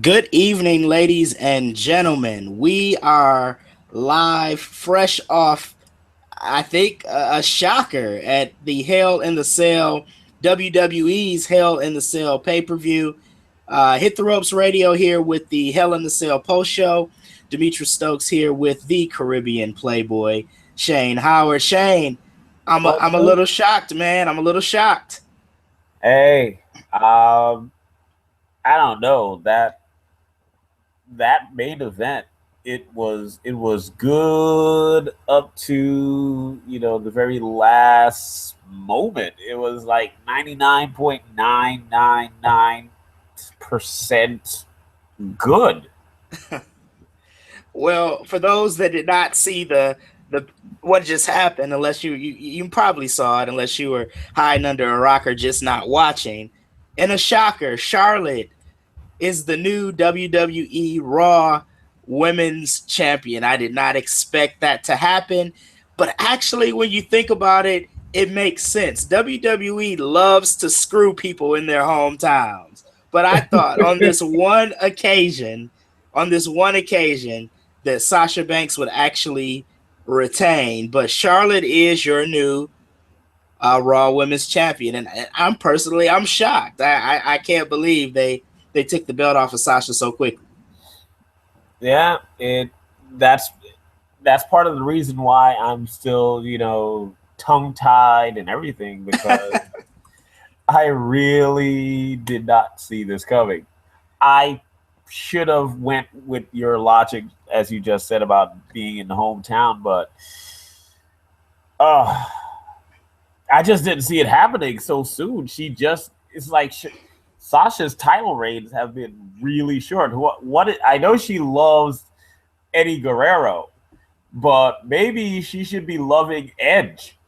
Good evening, ladies and gentlemen. We are live, fresh off, I think, a shocker at the Hell in the Cell, WWE's Hell in the Cell pay per view. Hit the Ropes Radio here with the Hell in the Cell post show. Demetrius Stokes here with the Caribbean Playboy, Shane Howard. Shane, What's I'm a up? little shocked, man. I'm a little shocked. Hey, um, I don't know that main event. It was good up to the very last moment. It was like 99.999% good. Well, for those that did not see the what just happened, unless you probably saw it, unless you were hiding under a rock or just not watching. In a shocker, Charlotte is the new WWE Raw Women's Champion. I did not expect that to happen, but actually, when you think about it, it makes sense. WWE loves to screw people in their hometowns, but I thought on this one occasion, that Sasha Banks would actually retain. But Charlotte is your new Raw Women's Champion, and I'm shocked. I can't believe they took the belt off of Sasha so quickly. Yeah, it that's that's part of the reason why I'm still tongue tied and everything because I really did not see this coming. I should have went with your logic as you just said about being in the hometown, but uh, I just didn't see it happening so soon. It's like Sasha's title reigns have been really short. I know she loves Eddie Guerrero, but maybe she should be loving Edge.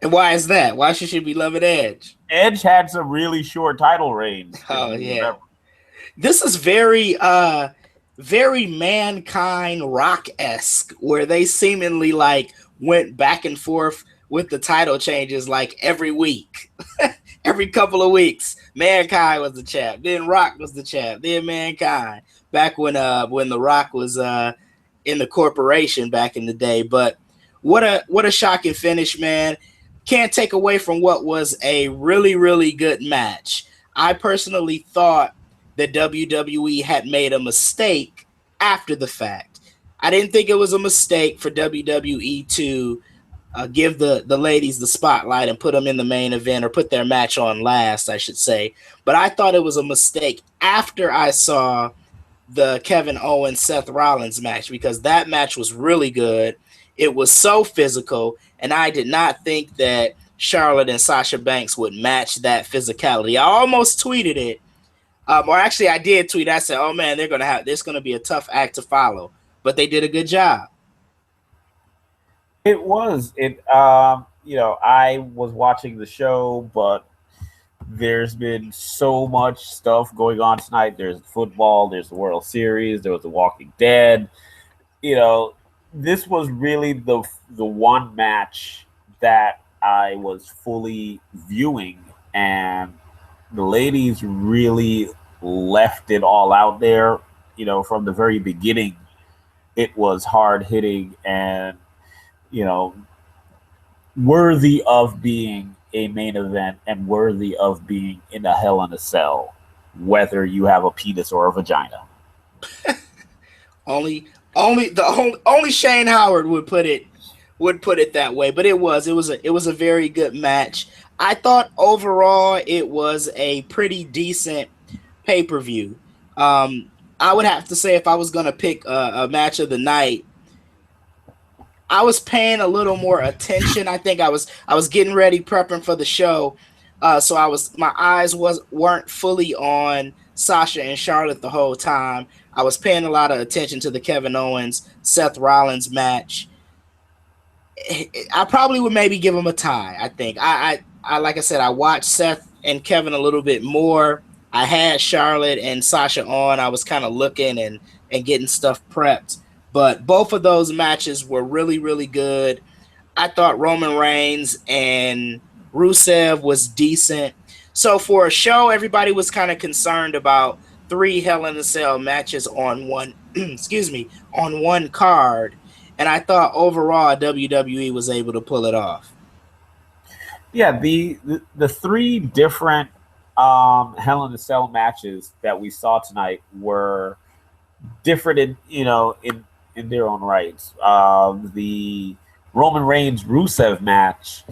And why is that? Why should she be loving Edge? Edge had some really short title reigns, if Oh you yeah, remember. this is very Mankind Rock esque, where they seemingly like went back and forth with the title changes like every week. Every couple of weeks, Mankind was the champ. Then Rock was the champ. Then Mankind. Back when the Rock was in the corporation back in the day. But what a shocking finish, man. Can't take away from what was a really good match. I personally thought that WWE had made a mistake after the fact. I didn't think it was a mistake for WWE to give the ladies the spotlight and put them in the main event, or put their match on last, I should say. But I thought it was a mistake after I saw the Kevin Owens Seth Rollins match, because that match was really good. It was so physical, and I did not think that Charlotte and Sasha Banks would match that physicality. I almost tweeted it, or actually, I did tweet. I said, "Oh man, this gonna be a tough act to follow," but they did a good job. It was. I was watching the show, but there's been so much stuff going on tonight. There's football, there's the World Series, there was The Walking Dead. You know, this was really the one match that I was fully viewing, and the ladies really left it all out there. From the very beginning, it was hard hitting and you know worthy of being a main event and worthy of being in a Hell in a Cell, whether you have a penis or a vagina. Only Shane Howard would put it that way, but it was a very good match. I thought overall it was a pretty decent pay per view. I would have to say, if I was gonna pick a match of the night, I was paying a little more attention. I was getting ready, prepping for the show, so my eyes weren't fully on Sasha and Charlotte the whole time. I was paying a lot of attention to the Kevin Owens Seth Rollins match. I probably would maybe give him a tie. I think I like I said, I watched Seth and Kevin a little bit more. I had Charlotte and Sasha on. I was kind of looking and getting stuff prepped. But both of those matches were really good. I thought Roman Reigns and Rusev was decent. So for a show, everybody was kind of concerned about three Hell in a Cell matches on one, excuse me, on one card, and I thought overall WWE was able to pull it off. Yeah, the three different Hell in a Cell matches that we saw tonight were different in in their own rights. The Roman Reigns Rusev match,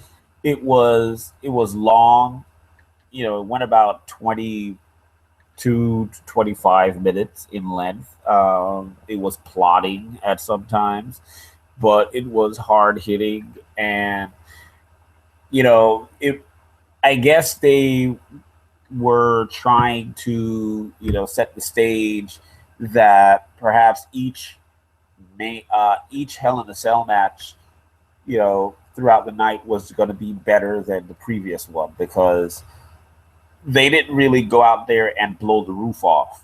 it was long. It went about 22 to 25 minutes in length. It was plotting at sometimes, but it was hard hitting, and it. I guess they were trying to set the stage that perhaps each Hell in a Cell match throughout the night was going to be better than the previous one, because they didn't really go out there and blow the roof off.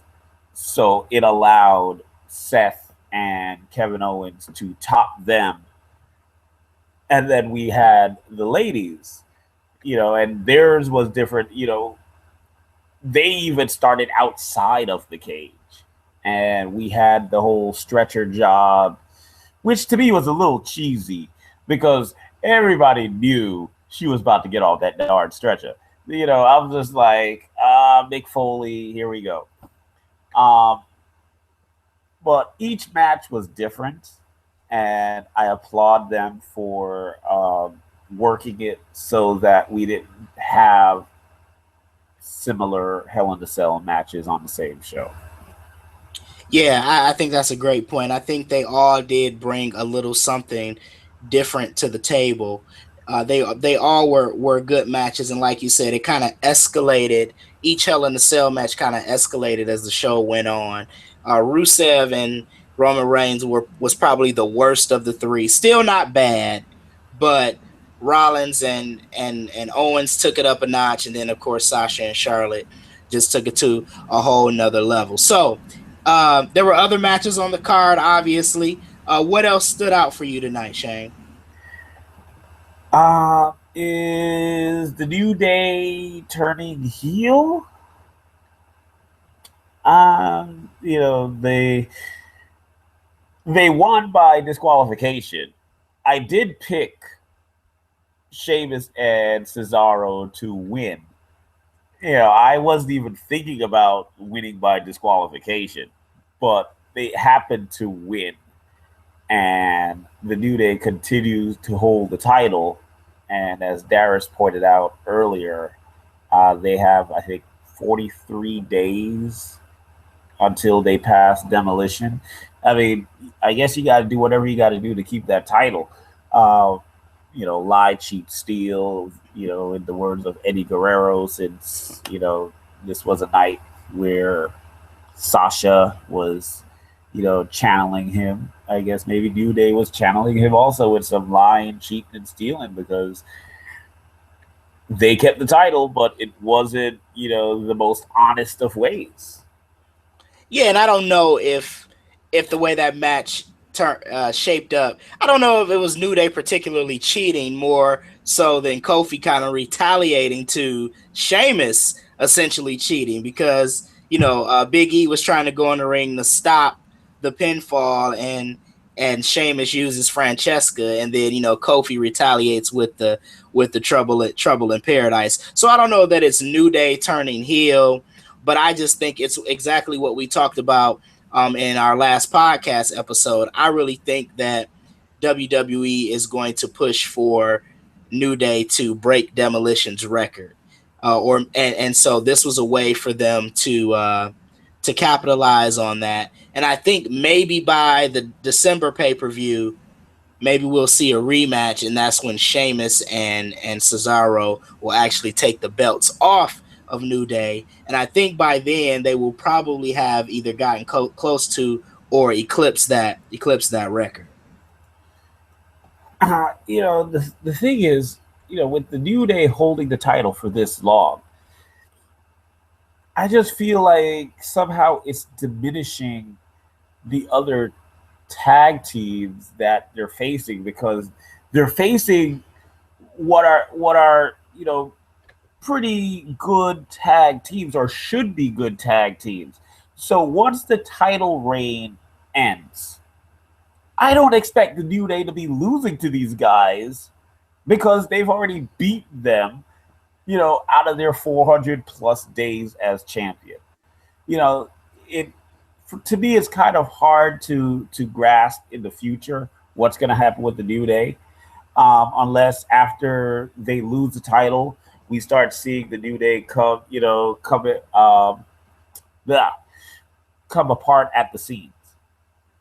So it allowed Seth and Kevin Owens to top them. And then we had the ladies, and theirs was different. They even started outside of the cage. And we had the whole stretcher job, which to me was a little cheesy because everybody knew she was about to get off that darn stretcher. I was just like, Mick Foley, here we go. Um, but each match was different, and I applaud them for working it so that we didn't have similar Hell in a Cell matches on the same show. Yeah, I think that's a great point. I think they all did bring a little something different to the table. They all were good matches, and like you said, it kind of escalated. Each Hell in the Cell match kind of escalated as the show went on. Rusev and Roman Reigns was probably the worst of the three. Still not bad, but Rollins and Owens took it up a notch, and then of course Sasha and Charlotte just took it to a whole nother level. So there were other matches on the card, obviously. What else stood out for you tonight, Shane? Is the New Day turning heel? They won by disqualification. I did pick Sheamus and Cesaro to win. I wasn't even thinking about winning by disqualification, but they happened to win, and the New Day continues to hold the title. And as Darius pointed out earlier, they have, I think, 43 days until they pass Demolition. I mean, I guess you got to do whatever you got to do to keep that title. Uh, lie, cheat, steal. In the words of Eddie Guerrero, since this was a night where Sasha was, channeling him. I guess maybe New Day was channeling him also with some lying, cheating, and stealing, because they kept the title, but it wasn't, the most honest of ways. Yeah, and I don't know if the way that match shaped up, I don't know if it was New Day particularly cheating more so than Kofi kind of retaliating to Sheamus essentially cheating, because Big E was trying to go in the ring to stop the pinfall, and Sheamus uses Francesca, and then Kofi retaliates with the trouble in paradise. So I don't know that it's New Day turning heel, but I just think it's exactly what we talked about in our last podcast episode. I really think that WWE is going to push for New Day to break Demolition's record, and so this was a way for them to capitalize on that. And I think maybe by the December pay-per-view, maybe we'll see a rematch, and that's when Sheamus and Cesaro will actually take the belts off of New Day. And I think by then they will probably have either gotten close to or eclipsed that record. The thing is, with the New Day holding the title for this long, I just feel like somehow it's diminishing the other tag teams that they're facing, because they're facing what are pretty good tag teams, or should be good tag teams. So once the title reign ends, I don't expect the New Day to be losing to these guys because they've already beat them, out of their 400 plus days as champion. You know, it to me it's kind of hard to grasp in the future what's going to happen with the New Day, unless after they lose the title, we start seeing the New Day blah, come apart at the seams.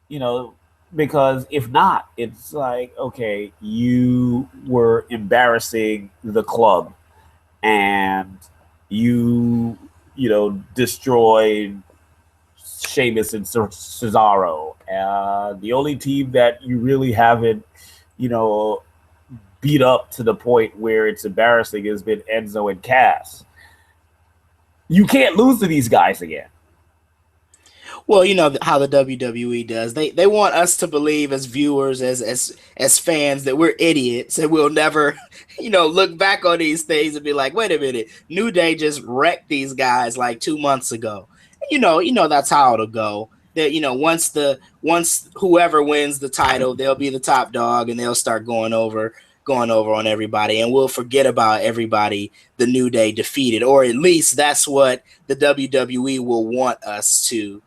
You know, because if not, it's like, okay, you were embarrassing the club, and destroyed Sheamus and Cesaro. The only team that you really haven't, you know, beat up to the point where it's embarrassing has been Enzo and Cass. You can't lose to these guys again. Well, you know how the WWE does. They want us to believe as viewers, as fans, that we're idiots and we'll never, look back on these things and be like, wait a minute, New Day just wrecked these guys like 2 months ago. That's how it'll go. That once whoever wins the title, they'll be the top dog and they'll start going over on everybody, and we'll forget about everybody the New Day defeated, or at least that's what the WWE will want us to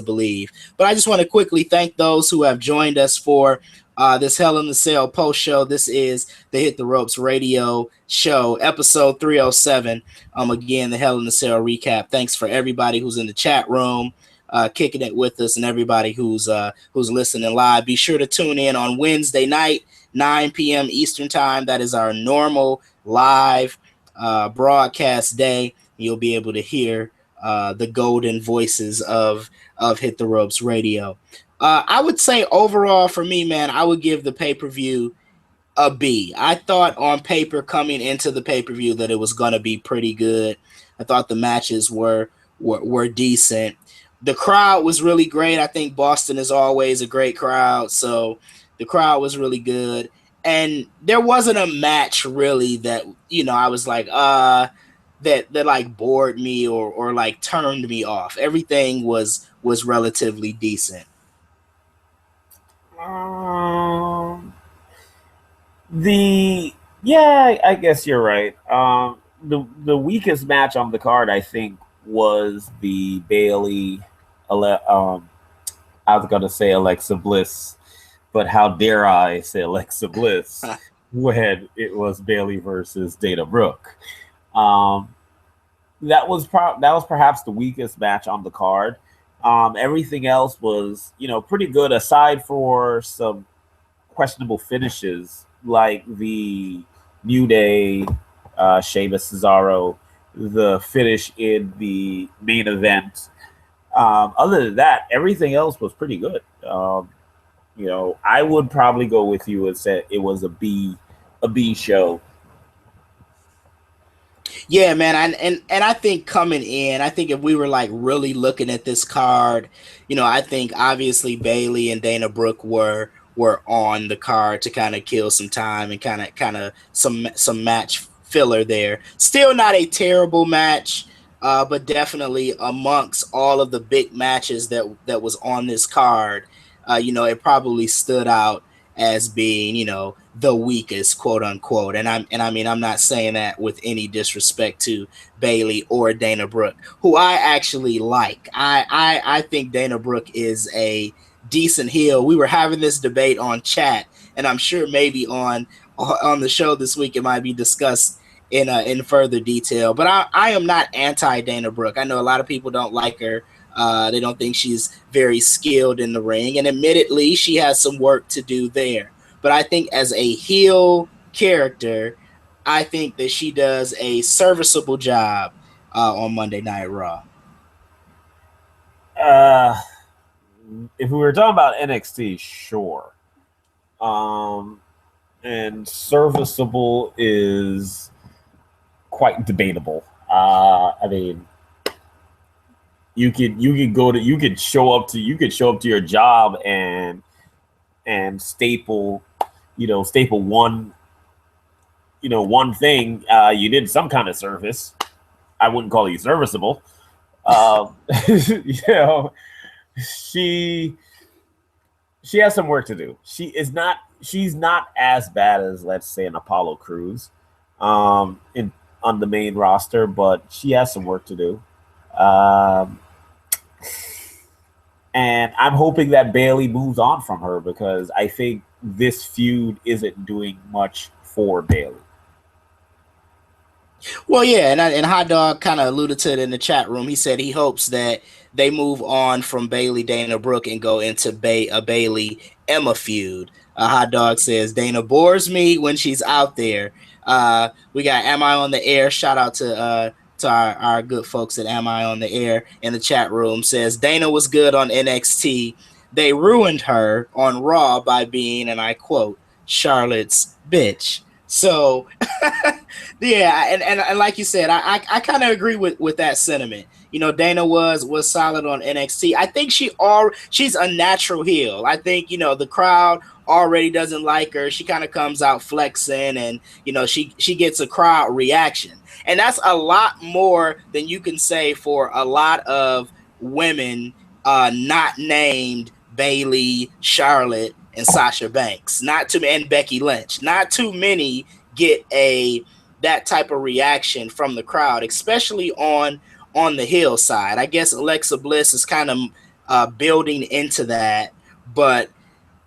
believe. But I just want to quickly thank those who have joined us for this Hell in the Cell post show. This is the Hit the Ropes radio show, episode 307. Again, the Hell in the Cell recap. Thanks for everybody who's in the chat room, kicking it with us, and everybody who's listening live. Be sure to tune in on Wednesday night, 9 p.m. Eastern time. That is our normal live broadcast day. You'll be able to hear the golden voices of Hit the Ropes Radio. I would say overall for me, man, I would give the pay-per-view a B. I thought on paper coming into the pay-per-view that it was going to be pretty good. I thought the matches were decent. The crowd was really great. I think Boston is always a great crowd, so the crowd was really good. And there wasn't a match really that, I was like, that like bored me or like turned me off. Everything was relatively decent. I guess you're right. The weakest match on the card, I think, was the Bailey. I was gonna say Alexa Bliss, but how dare I say Alexa Bliss when it was Bailey versus Dana Brooke. That was perhaps the weakest match on the card. Everything else was, pretty good, aside for some questionable finishes like the New Day, Sheamus Cesaro, the finish in the main event. Other than that, everything else was pretty good. I would probably go with you and say it was a B show. Yeah, man, and I think coming in, I think if we were like really looking at this card, I think obviously Bailey and Dana Brooke were on the card to kind of kill some time and kind of some match filler there. Still not a terrible match, but definitely amongst all of the big matches that was on this card, it probably stood out as being, the weakest, quote unquote. And I mean, I'm not saying that with any disrespect to Bailey or Dana Brooke, who I actually like. I think Dana Brooke is a decent heel. We were having this debate on chat, and I'm sure maybe on the show this week it might be discussed in further detail. But I am not anti Dana Brooke. I know a lot of people don't like her. They don't think she's very skilled in the ring, and admittedly, she has some work to do there. But I think as a heel character, I think that she does a serviceable job on Monday Night Raw. If we were talking about NXT, sure. And serviceable is quite debatable. I mean, you could show up to your job and staple one one thing, you did some kind of service. I wouldn't call you serviceable. You know, she has some work to do. She's not as bad as, let's say, an Apollo Crews, in on the main roster, but she has some work to do. Um, and I'm hoping that Bailey moves on from her because I think this feud isn't doing much for Bailey. Well, yeah, and Hot Dog kind of alluded to it in the chat room. He said he hopes that they move on from Bailey Dana Brooke and go into a Bailey Emma feud. Hot Dog says Dana bores me when she's out there. We got Am I on the Air? Shout out to our good folks at Am I on the Air in the chat room. Says Dana was good on NXT. They ruined her on Raw by being, and I quote, Charlotte's bitch. So yeah, and like you said, I kind of agree with that sentiment. Dana was solid on NXT. I think she's a natural heel. I think the crowd already doesn't like her. She kind of comes out flexing, and she gets a crowd reaction, and that's a lot more than you can say for a lot of women not named Bailey, Charlotte, and Sasha Banks, and Becky Lynch. Not too many get that type of reaction from the crowd, especially on the heel side. I guess Alexa Bliss is kind of building into that, but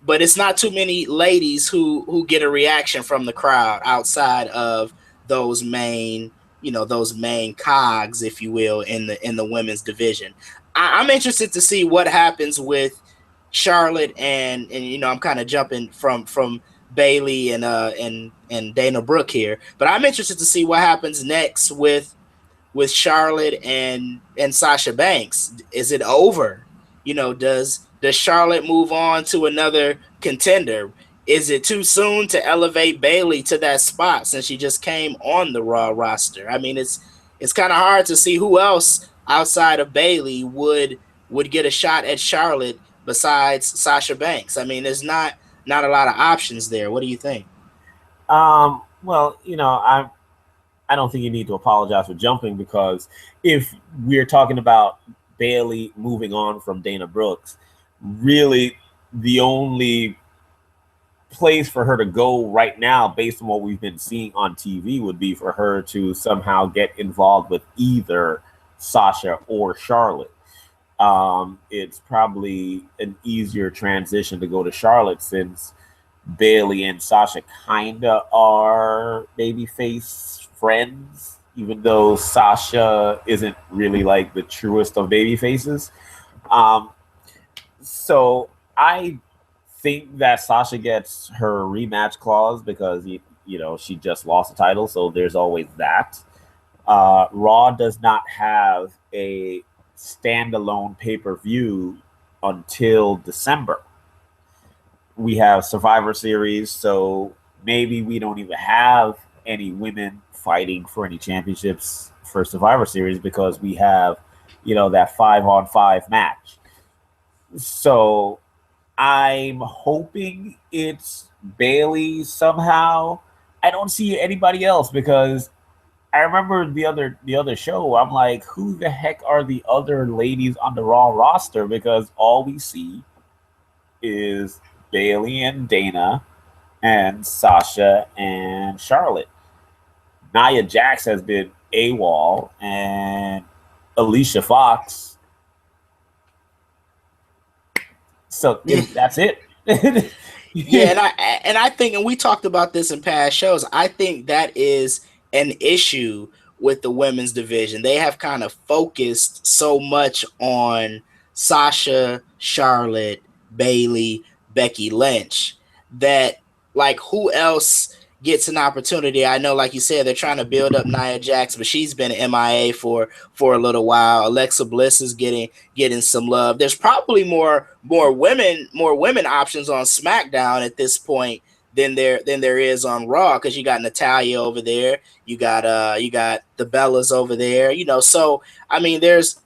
it's not too many ladies who get a reaction from the crowd outside of those main cogs, if you will, in the women's division. I'm interested to see what happens with Charlotte and I'm kind of jumping from Bailey and Dana Brooke here, but I'm interested to see what happens next with Charlotte and Sasha Banks. Is it over? Does Charlotte move on to another contender? Is it too soon to elevate Bailey to that spot since she just came on the Raw roster? I mean, it's kind of hard to see who else outside of Bailey would get a shot at Charlotte besides Sasha Banks. I mean, there's not a lot of options there. What do you think? Well, I don't think you need to apologize for jumping because if we're talking about Bailey moving on from Dana Brooks, really the only place for her to go right now, based on what we've been seeing on TV, would be for her to somehow get involved with either Sasha or Charlotte. It's probably an easier transition to go to Charlotte since Bailey and Sasha kinda are babyface friends, even though Sasha isn't really like the truest of baby faces. So I think that Sasha gets her rematch clause because she just lost the title, so there's always that. Raw does not have a standalone pay-per-view until December. We have Survivor Series, so maybe we don't even have any women fighting for any championships for Survivor Series because we have, that 5-on-5 match. So I'm hoping it's Bailey somehow. I don't see anybody else because I remember the other show. I'm like, who the heck are the other ladies on the Raw roster? Because all we see is Bailey and Dana and Sasha and Charlotte. Nia Jax has been AWOL, and Alicia Fox. So that's it. Yeah, and I think, and we talked about this in past shows, I think that is an issue with the women's division. They have kind of focused so much on Sasha, Charlotte, Bailey, Becky Lynch that, like, who else gets an opportunity? I know, like you said, they're trying to build up Nia Jax, but she's been MIA for a little while. Alexa Bliss is getting some love. There's probably more women options on SmackDown at this point than there is on Raw, because you got Natalya over there, you got the Bellas over there, so I mean there's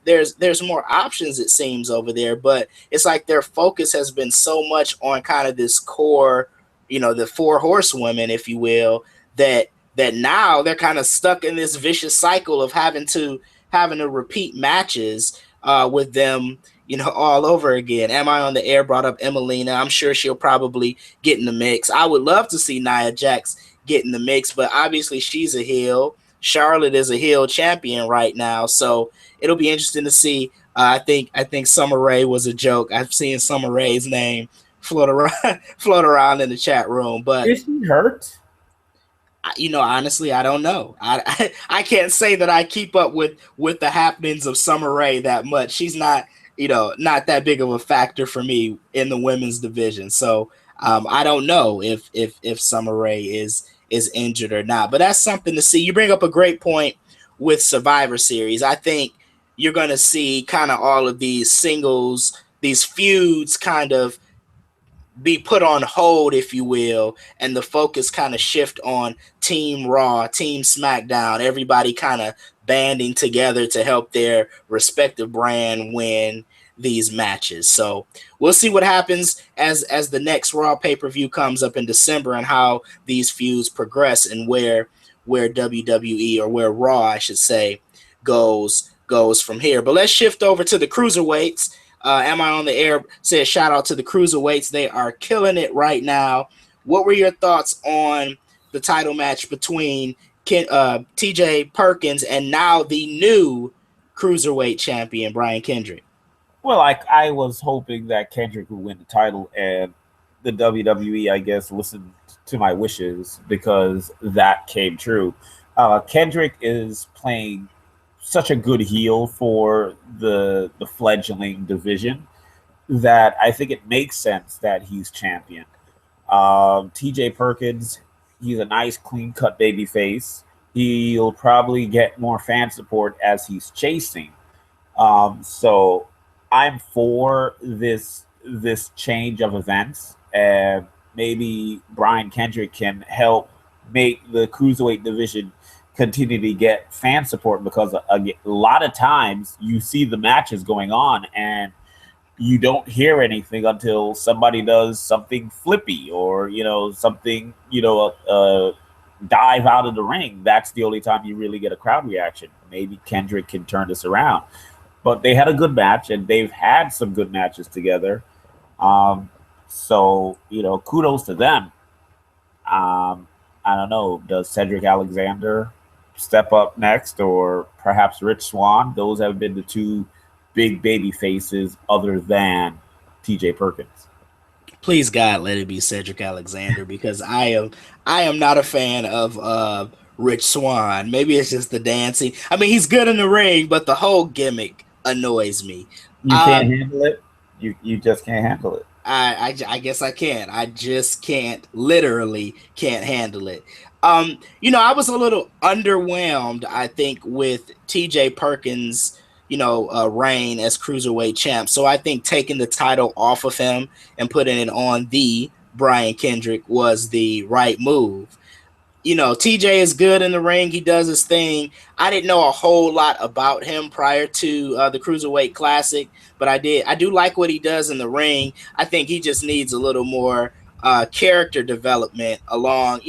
more options, it seems, over there, but it's like their focus has been so much on kind of this core, the four horsewomen, if you will, that that now they're kind of stuck in this vicious cycle of having to repeat matches with them, all over again. Am I on the air brought up Emelina? I'm sure she'll probably get in the mix. I would love to see Nia Jax get in the mix, but obviously she's a heel. Charlotte is a heel champion right now, so it'll be interesting to see. I think Summer Rae was a joke. I've seen Summer Rae's name float around float around in the chat room, but Is she hurt? honestly, I don't know. I can't say that I keep up with the happenings of Summer Rae that much. She's not that big of a factor for me in the women's division. So I don't know if Summer Rae is injured or not. But that's something to see. You bring up a great point with Survivor Series. I think you're going to see kind of all of these singles, these feuds kind of be put on hold, if you will, and the focus kind of shift on Team Raw, Team SmackDown, everybody kind of banding together to help their respective brand win these matches. So we'll see what happens as the next Raw pay-per-view comes up in December and how these feuds progress and where WWE, or where Raw, I should say, goes from here. But let's shift over to the cruiserweights. Am I on the air? Says shout out to the cruiserweights. They are killing it right now. What were your thoughts on the title match between TJ Perkins and now the new cruiserweight champion, Brian Kendrick? Well, I was hoping that Kendrick would win the title, and the WWE, I guess, listened to my wishes because that came true. Kendrick is playing such a good heel for the fledgling division that I think it makes sense that he's champion. TJ Perkins, he's a nice, clean-cut baby face. He'll probably get more fan support as he's chasing. So I'm for this change of events, and maybe Brian Kendrick can help make the cruiserweight division continue to get fan support, because a lot of times you see the matches going on and you don't hear anything until somebody does something flippy or something dive out of the ring. That's the only time you really get a crowd reaction. Maybe Kendrick can turn this around. But they had a good match, and they've had some good matches together. So kudos to them. I don't know. Does Cedric Alexander step up next, or perhaps Rich Swann? Those have been the two big baby faces other than TJ Perkins. Please God, let it be Cedric Alexander, because I am not a fan of Rich Swann. Maybe it's just the dancing. I mean, he's good in the ring, but the whole gimmick annoys me. You can't handle it. You just can't handle it. I guess I can't. I just literally can't handle it. I was a little underwhelmed, I think, with TJ Perkins, reign as cruiserweight champ. So I think taking the title off of him and putting it on the Brian Kendrick was the right move. TJ is good in the ring. He does his thing. I didn't know a whole lot about him prior to the Cruiserweight Classic, but I do like what he does in the ring. I think he just needs a little more character development along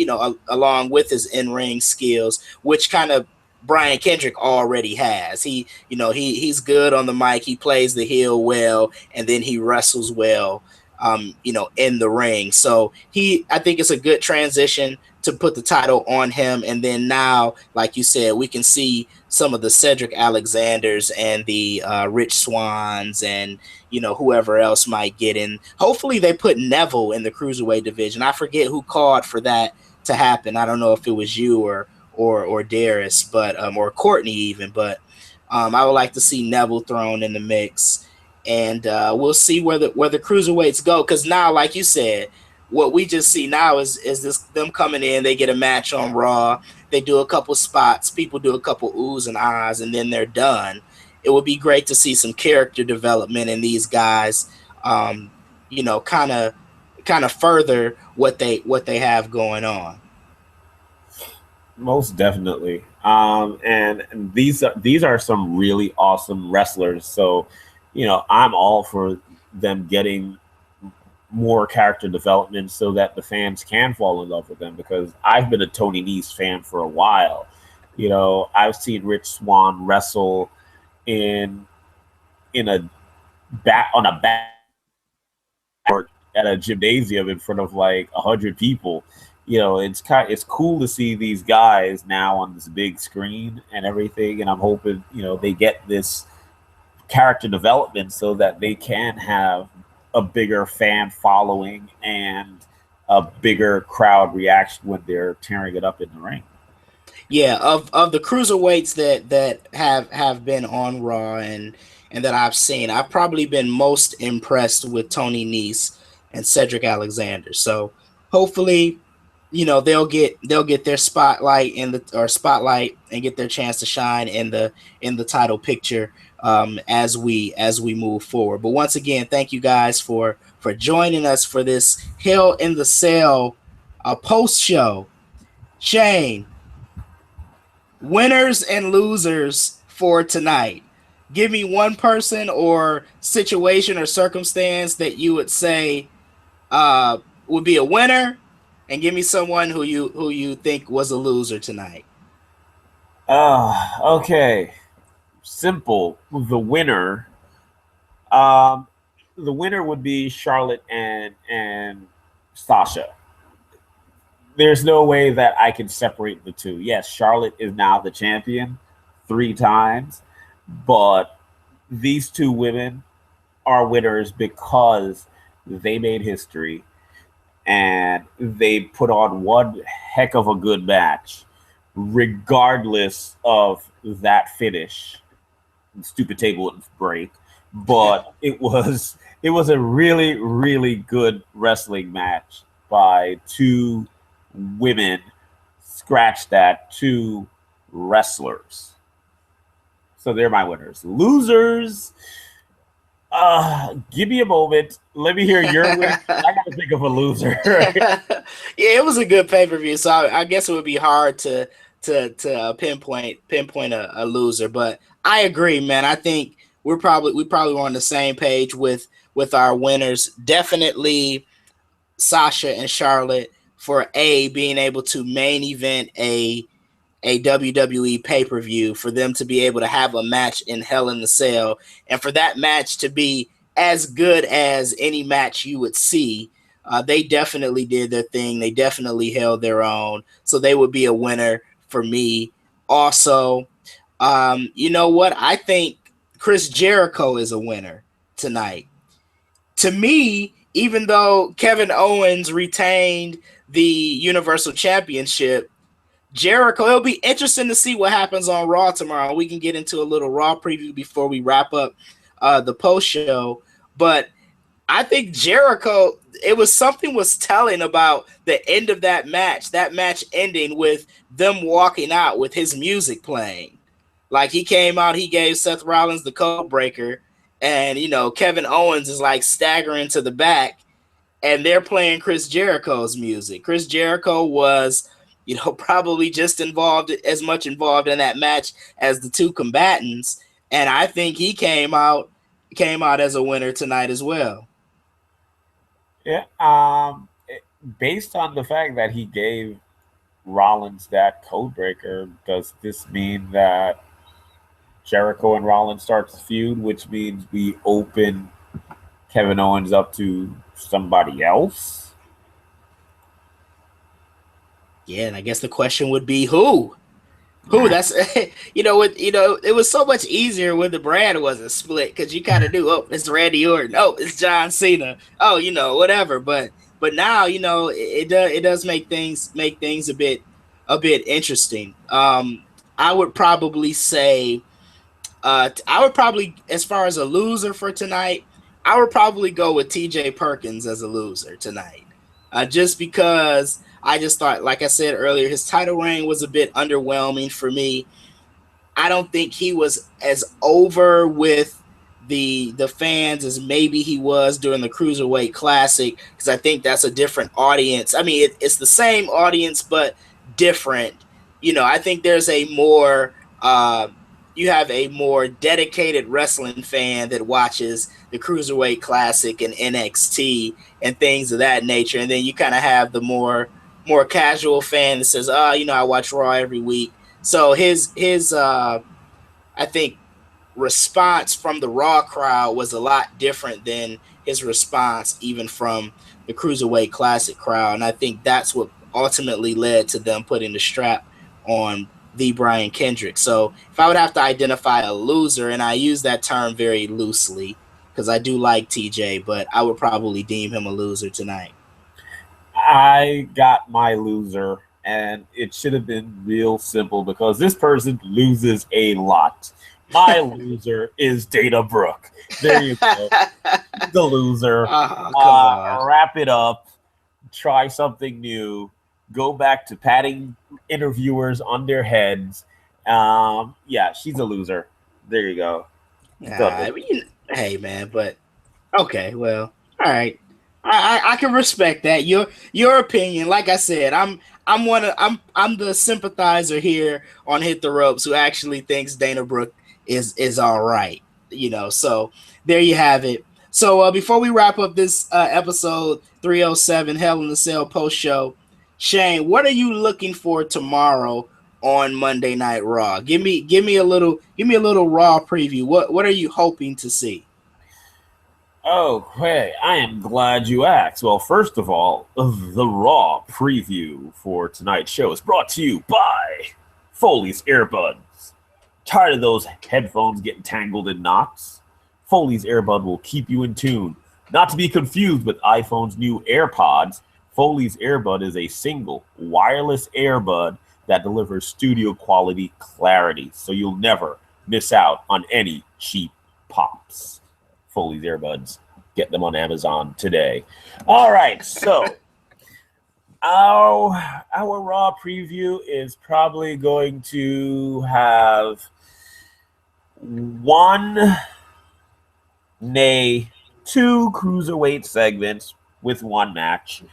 with his in-ring skills, which kind of Brian Kendrick already has. He's good on the mic. He plays the heel well, and then he wrestles well, in the ring. So I think it's a good transition to put the title on him. And then now, like you said, we can see some of the Cedric Alexanders and the Rich Swanns and, whoever else might get in. Hopefully they put Neville in the cruiserweight division. I forget who called for that to happen. I don't know if it was you or Darius, but or Courtney even, but I would like to see Neville thrown in the mix. And we'll see where the cruiserweights go. Because now, like you said, what we just see now is this them coming in. They get a match on Raw. They do a couple spots. People do a couple oohs and ahs, and then they're done. It would be great to see some character development in these guys. Kind of further what they have going on. Most definitely. And these are some really awesome wrestlers. So, I'm all for them getting more character development so that the fans can fall in love with them. Because I've been a Tony Nese fan for a while. You know, I've seen Rich Swann wrestle in a bat on a bat at a gymnasium in front of like 100 people. You know, it's cool to see these guys now on this big screen and everything. And I'm hoping, you know, they get this character development so that they can have a bigger fan following and a bigger crowd reaction when they're tearing it up in the ring. Yeah, of the cruiserweights that have been on Raw and that I've seen, I've probably been most impressed with Tony Nese and Cedric Alexander. So hopefully, you know, they'll get their spotlight in the or spotlight and get their chance to shine in the title picture as we move forward. But once again, thank you guys for joining us for this Hell in the Cell post show. Shane, winners and losers for tonight. Give me one person or situation or circumstance that you would say would be a winner, and give me someone who you think was a loser tonight. Okay. Simple. Um, the winner would be Charlotte and Sasha. There's no way that I can separate the two. Yes, Charlotte is now the champion 3 times, but these two women are winners because they made history and they put on one heck of a good match, regardless of that finish. Stupid table wouldn't break, but it was a really good wrestling match by two women. Scratch that, two wrestlers. So they're my winners. Losers. Give me a moment. Let me hear your win. I gotta think of a loser. Yeah, it was a good pay per view, so I guess it would be hard to pinpoint a loser. But I agree, man. I think we probably were on the same page with our winners. Definitely Sasha and Charlotte for being able to main event a WWE pay per view, for them to be able to have a match in Hell in the Cell, and for that match to be as good as any match you would see. They definitely did their thing. They definitely held their own. So they would be a winner for me. Also, you know what? I think Chris Jericho is a winner tonight. To me, even though Kevin Owens retained the Universal Championship, Jericho, it'll be interesting to see what happens on Raw tomorrow. We can get into a little Raw preview before we wrap up the post show. But I think Jericho, it was something was telling about the end of that match ending with them walking out with his music playing. Like, he came out, he gave Seth Rollins the code breaker, and, you know, Kevin Owens is like staggering to the back, and they're playing Chris Jericho's music. Chris Jericho was, you know, probably just as much involved in that match as the two combatants, and I think he came out as a winner tonight as well. Yeah. Based on the fact that he gave Rollins that code breaker, does this mean that Jericho and Rollins starts the feud, which means we open Kevin Owens up to somebody else? Yeah, and I guess the question would be who? Who? That's it was so much easier when the brand wasn't split, because you kind of knew, oh, it's Randy Orton, oh, it's John Cena, oh, whatever. But now, it does make things a bit interesting. I would probably say, as far as a loser for tonight, I would probably go with T.J. Perkins as a loser tonight, just because I just thought, like I said earlier, his title reign was a bit underwhelming for me. I don't think he was as over with the fans as maybe he was during the Cruiserweight Classic, because I think that's a different audience. I mean, it's the same audience, but different. I think there's a more you have a more dedicated wrestling fan that watches the Cruiserweight Classic and NXT and things of that nature, and then you kind of have the more casual fan that says, "Oh, I watch Raw every week." So his I think response from the Raw crowd was a lot different than his response even from the Cruiserweight Classic crowd, and I think that's what ultimately led to them putting the strap on the Brian Kendrick. So if I would have to identify a loser, and I use that term very loosely because I do like TJ, but I would probably deem him a loser tonight. I got my loser, and it should have been real simple because this person loses a lot. My loser is Dana Brooke. There you go. The loser. Oh, come on. Wrap it up. Try something new. Go back to patting interviewers on their heads. Yeah, she's a loser. There you go. I mean, hey man, but okay, well, all right. I can respect that. Your opinion. Like I said, I'm the sympathizer here on Hit the Ropes who actually thinks Dana Brooke is all right. So there you have it. So before we wrap up this episode 307 Hell in the Cell post show, Shane, what are you looking for tomorrow on Monday Night Raw? Give me a little Raw preview. What are you hoping to see? Okay, I am glad you asked. Well, first of all, the Raw preview for tonight's show is brought to you by Foley's Earbuds. Tired of those headphones getting tangled in knots? Foley's Earbud will keep you in tune. Not to be confused with iPhone's new AirPods, Foley's Earbud is a single wireless earbud that delivers studio quality clarity, so you'll never miss out on any cheap pops. Foley's Earbuds. Get them on Amazon today. All right, so our Raw preview is probably going to have one, nay, two cruiserweight segments with one match.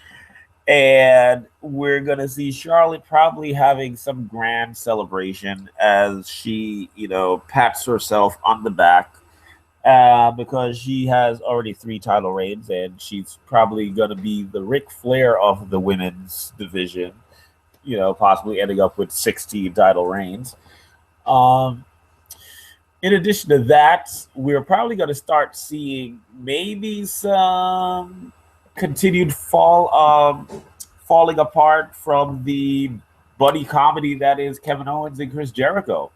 And we're going to see Charlotte probably having some grand celebration as she, pats herself on the back because she has already 3 title reigns and she's probably going to be the Ric Flair of the women's division, possibly ending up with 16 title reigns. In addition to that, we're probably going to start seeing maybe some continued falling apart from the buddy comedy that is Kevin Owens and Chris Jericho.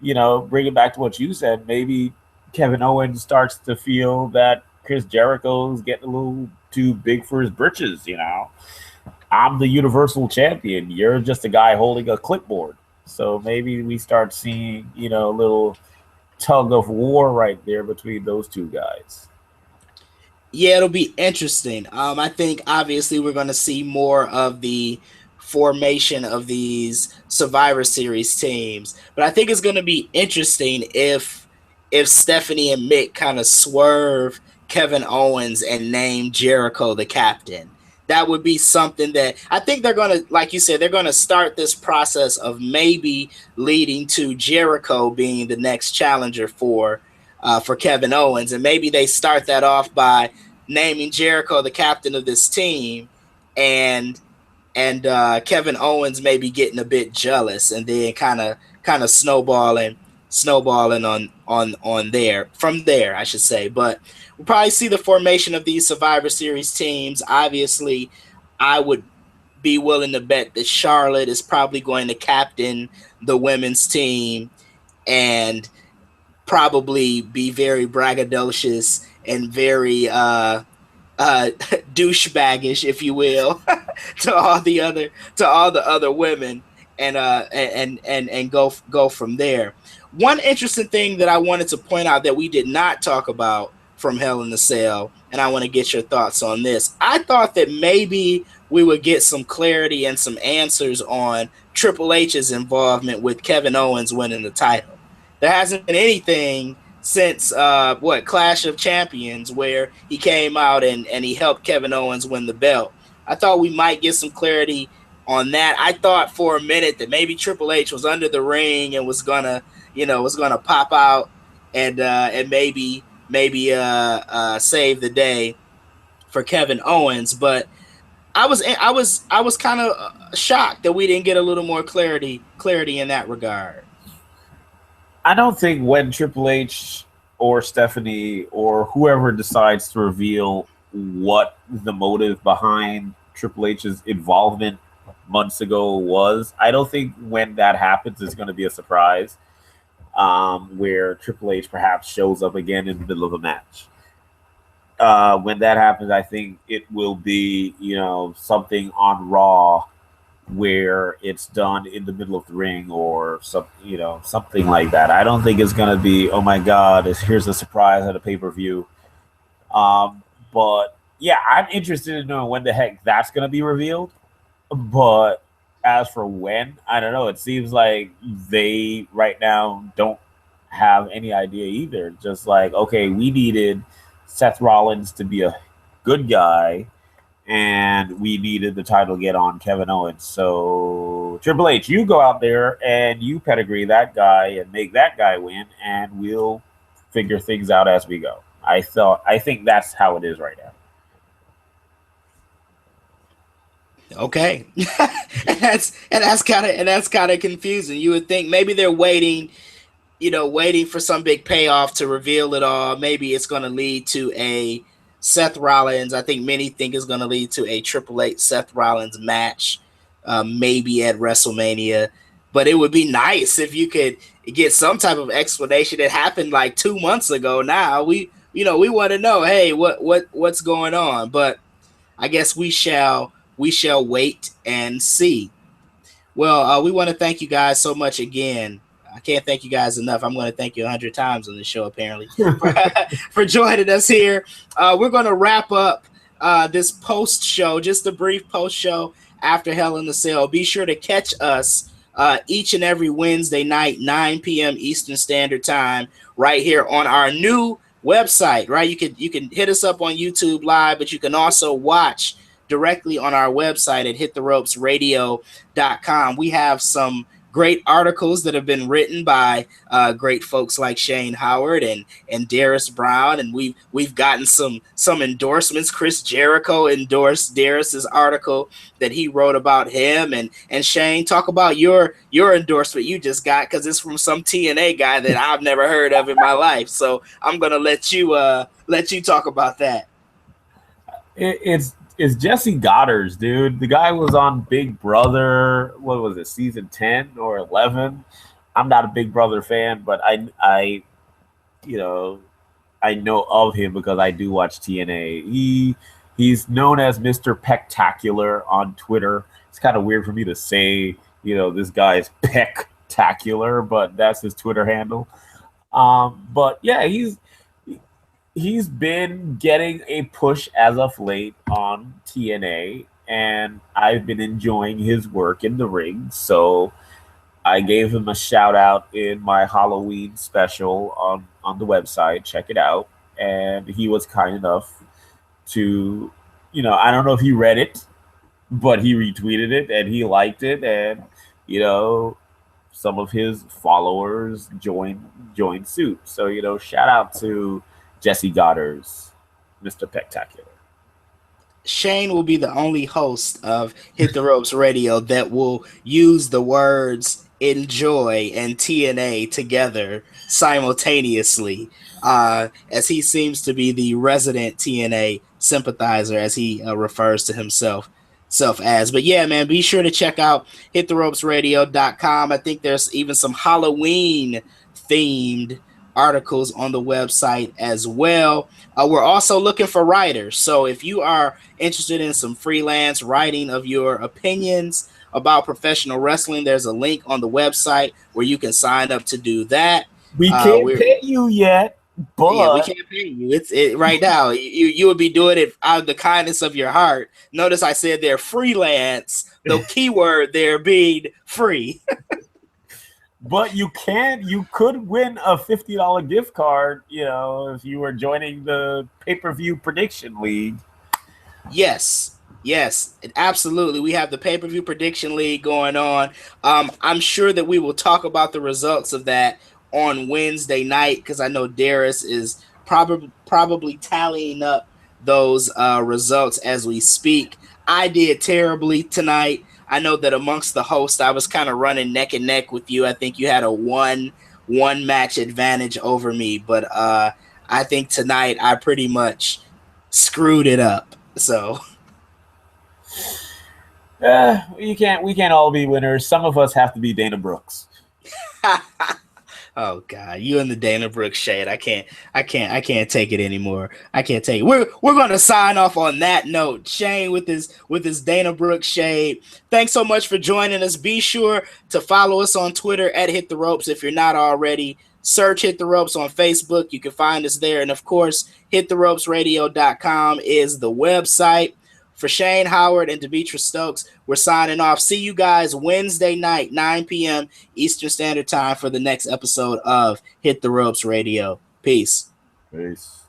Bring it back to what you said. Maybe Kevin Owens starts to feel that Chris Jericho's getting a little too big for his britches. I'm the Universal Champion. You're just a guy holding a clipboard. So maybe we start seeing, a little tug of war right there between those two guys. Yeah, it'll be interesting. I think obviously we're going to see more of the formation of these Survivor Series teams, but I think it's going to be interesting if Stephanie and Mick kind of swerve Kevin Owens and name Jericho the captain. That would be something that I think they're going to, like you said, they're going to start this process of maybe leading to Jericho being the next challenger for Kevin Owens. And maybe they start that off by naming Jericho the captain of this team and Kevin Owens maybe getting a bit jealous and then kind of snowballing on there from there, I should say. But we'll probably see the formation of these Survivor Series teams. Obviously, I would be willing to bet that Charlotte is probably going to captain the women's team and probably be very braggadocious and very douchebaggish, if you will, to all the other women and go from there. One interesting thing that I wanted to point out that we did not talk about from Hell in the Cell, and I want to get your thoughts on this. I thought that maybe we would get some clarity and some answers on Triple H's involvement with Kevin Owens winning the title. There hasn't been anything since Clash of Champions where he came out and he helped Kevin Owens win the belt. I thought we might get some clarity on that. I thought for a minute that maybe Triple H was under the ring and was gonna was going to pop out and maybe save the day for Kevin Owens. But I was kind of shocked that we didn't get a little more clarity in that regard. I don't think when Triple H or Stephanie or whoever decides to reveal what the motive behind Triple H's involvement months ago was, I don't think when that happens it's going to be a surprise, where Triple H perhaps shows up again in the middle of a match. When that happens, I think it will be, something on Raw where it's done in the middle of the ring or something like that. I don't think it's gonna be, oh my god, here's a surprise at a pay-per-view. But yeah, I'm interested in knowing when the heck that's gonna be revealed. But as for when, I don't know. It seems like they right now don't have any idea either. Just like, okay, we needed Seth Rollins to be a good guy and we needed the title to get on Kevin Owens. So Triple H, you go out there and you pedigree that guy and make that guy win, and we'll figure things out as we go. I think that's how it is right now. Okay, and that's kind of confusing. You would think maybe they're waiting for some big payoff to reveal it all. Maybe it's going to lead to a Seth Rollins. I think many think it's going to lead to a Triple H Seth Rollins match, maybe at WrestleMania. But it would be nice if you could get some type of explanation. It happened like 2 months ago. Now we want to know, hey, what's going on? But I guess we shall wait and see. Well, we want to thank you guys so much again. I can't thank you guys enough. I'm going to thank you 100 times on the show, apparently, for joining us here. We're going to wrap up this post show, just a brief post show after Hell in the Cell. Be sure to catch us each and every Wednesday night, 9 p.m. Eastern Standard Time, right here on our new website. Right, you can hit us up on YouTube Live, but you can also watch directly on our website at hittheropesradio.com. We have some great articles that have been written by great folks like Shane Howard and Darius Brown, and we've gotten some endorsements. Chris Jericho endorsed Darius's article that he wrote about him, and Shane, talk about your endorsement you just got, because it's from some TNA guy that I've never heard of in my life. So I'm gonna let you talk about that. It's Jesse Goddard's, dude. The guy was on Big Brother. What was it, season 10 or 11? I'm not a Big Brother fan, but I know of him because I do watch TNA. He's known as Mr. Pectacular on Twitter. It's kind of weird for me to say, this guy is Pectacular, but that's his Twitter handle. But yeah, he's been getting a push as of late on TNA, and I've been enjoying his work in the ring. So I gave him a shout out in my Halloween special on the website. Check it out. And he was kind enough to, I don't know if he read it, but he retweeted it and he liked it. And, some of his followers joined suit. So, shout out to Jesse Goddard's Mr. Spectacular. Shane will be the only host of Hit the Ropes Radio that will use the words enjoy and TNA together simultaneously, as he seems to be the resident TNA sympathizer, as he refers to himself as. But yeah, man, be sure to check out hittheropesradio.com. I think there's even some Halloween themed articles on the website as well. We're also looking for writers. So if you are interested in some freelance writing of your opinions about professional wrestling, there's a link on the website where you can sign up to do that. We can't pay you yet, but yeah, we can't pay you. It's right now. You would be doing it out of the kindness of your heart. Notice I said they're freelance. The keyword there being free. But you could win a $50 gift card, if you were joining the pay-per-view prediction league. Yes, absolutely. We have the pay-per-view prediction league going on. I'm sure that we will talk about the results of that on Wednesday night, because I know Darius is probably tallying up those results as we speak. I did terribly tonight. I know that amongst the hosts, I was kind of running neck and neck with you. I think you had a one match advantage over me, but I think tonight I pretty much screwed it up. So We can't all be winners. Some of us have to be Dana Brooks. oh God, you and the Dana Brooks shade. I can't take it anymore. I can't take it. We're gonna sign off on that note. Shane with his Dana Brooks shade. Thanks so much for joining us. Be sure to follow us on Twitter at Hit the Ropes if you're not already. Search Hit the Ropes on Facebook. You can find us there. And of course, hittheropesradio.com is the website. For Shane Howard and Demetra Stokes, we're signing off. See you guys Wednesday night, 9 p.m. Eastern Standard Time for the next episode of Hit the Ropes Radio. Peace. Peace.